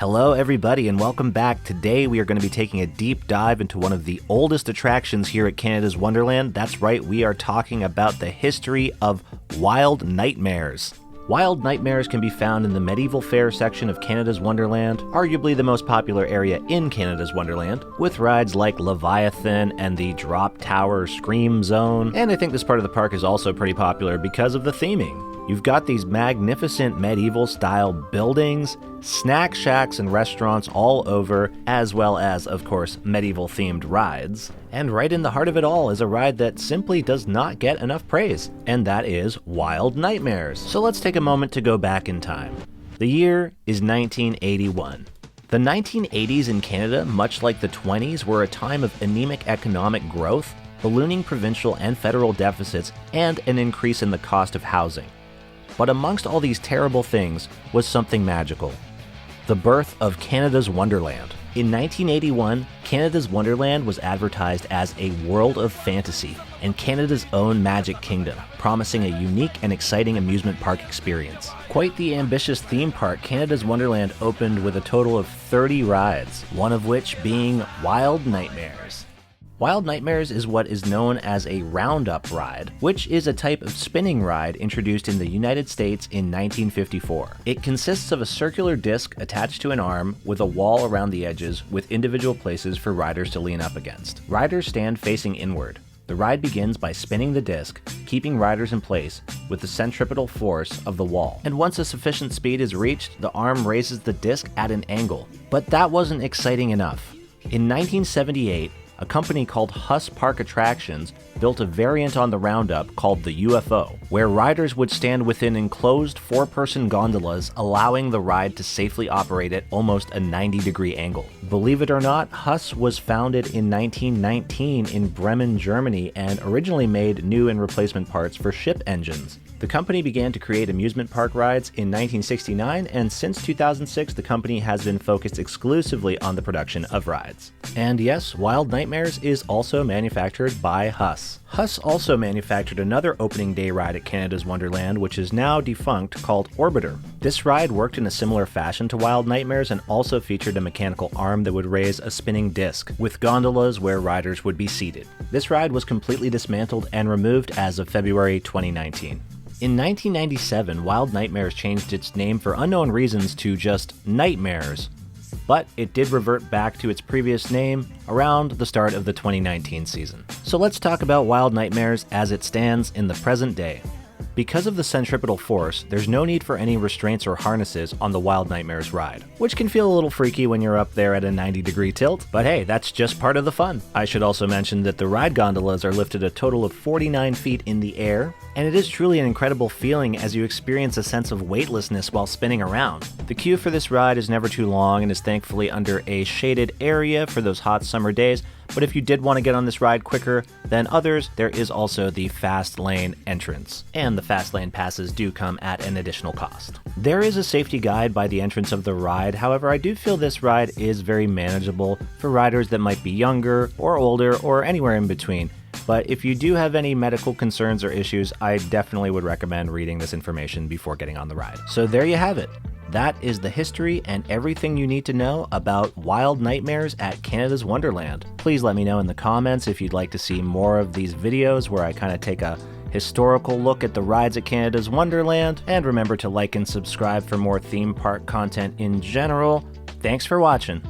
Hello everybody and welcome back. Today we are going to be taking a deep dive into one of the oldest attractions here at Canada's Wonderland. That's right, we are talking about the history of Wilde Nightmares. Wilde Nightmares can be found in the medieval fair section of Canada's Wonderland, arguably the most popular area in Canada's Wonderland, with rides like Leviathan and the Drop Tower Scream Zone, and I think this part of the park is also pretty popular because of the theming. You've got these magnificent medieval-style buildings, snack shacks and restaurants all over, as well as, of course, medieval-themed rides. And right in the heart of it all is a ride that simply does not get enough praise, and that is Wilde Nightmares. So let's take a moment to go back in time. The year is 1981. The 1980s in Canada, much like the 20s, were a time of anemic economic growth, ballooning provincial and federal deficits, and an increase in the cost of housing. But amongst all these terrible things was something magical: the birth of Canada's Wonderland. In 1981, Canada's Wonderland was advertised as a world of fantasy and Canada's own Magic Kingdom, promising a unique and exciting amusement park experience. Quite the ambitious theme park, Canada's Wonderland opened with a total of 30 rides, one of which being Wilde Nightmares. Wilde Nightmares is what is known as a roundup ride, which is a type of spinning ride introduced in the United States in 1954. It consists of a circular disc attached to an arm with a wall around the edges with individual places for riders to lean up against. Riders stand facing inward. The ride begins by spinning the disc, keeping riders in place with the centripetal force of the wall. And once a sufficient speed is reached, the arm raises the disc at an angle. But that wasn't exciting enough. In 1978, a company called HUSS Park Attractions built a variant on the roundup called the UFO, where riders would stand within enclosed four-person gondolas, allowing the ride to safely operate at almost a 90-degree angle. Believe it or not, HUSS was founded in 1919 in Bremen, Germany, and originally made new and replacement parts for ship engines. The company began to create amusement park rides in 1969, and since 2006, the company has been focused exclusively on the production of rides. And yes, Wilde Nightmares is also manufactured by HUSS. HUSS also manufactured another opening day ride at Canada's Wonderland, which is now defunct, called Orbiter. This ride worked in a similar fashion to Wilde Nightmares and also featured a mechanical arm that would raise a spinning disc, with gondolas where riders would be seated. This ride was completely dismantled and removed as of February 2019. In 1997, Wilde Nightmares changed its name for unknown reasons to just Nightmares, but it did revert back to its previous name around the start of the 2019 season. So let's talk about Wilde Nightmares as it stands in the present day. Because of the centripetal force, there's no need for any restraints or harnesses on the Wilde Nightmares ride, which can feel a little freaky when you're up there at a 90-degree tilt, but hey, that's just part of the fun. I should also mention that the ride gondolas are lifted a total of 49 feet in the air, and it is truly an incredible feeling as you experience a sense of weightlessness while spinning around. The queue for this ride is never too long and is thankfully under a shaded area for those hot summer days, but if you did want to get on this ride quicker than others, there is also the fast lane entrance, and the fast lane passes do come at an additional cost. There is a safety guide by the entrance of the ride, however I do feel this ride is very manageable for riders that might be younger or older or anywhere in between. But if you do have any medical concerns or issues, I definitely would recommend reading this information before getting on the ride. So there you have it. That is the history and everything you need to know about Wilde Nightmares at Canada's Wonderland. Please let me know in the comments if you'd like to see more of these videos where I kind of take a historical look at the rides at Canada's Wonderland. And remember to like and subscribe for more theme park content in general. Thanks for watching.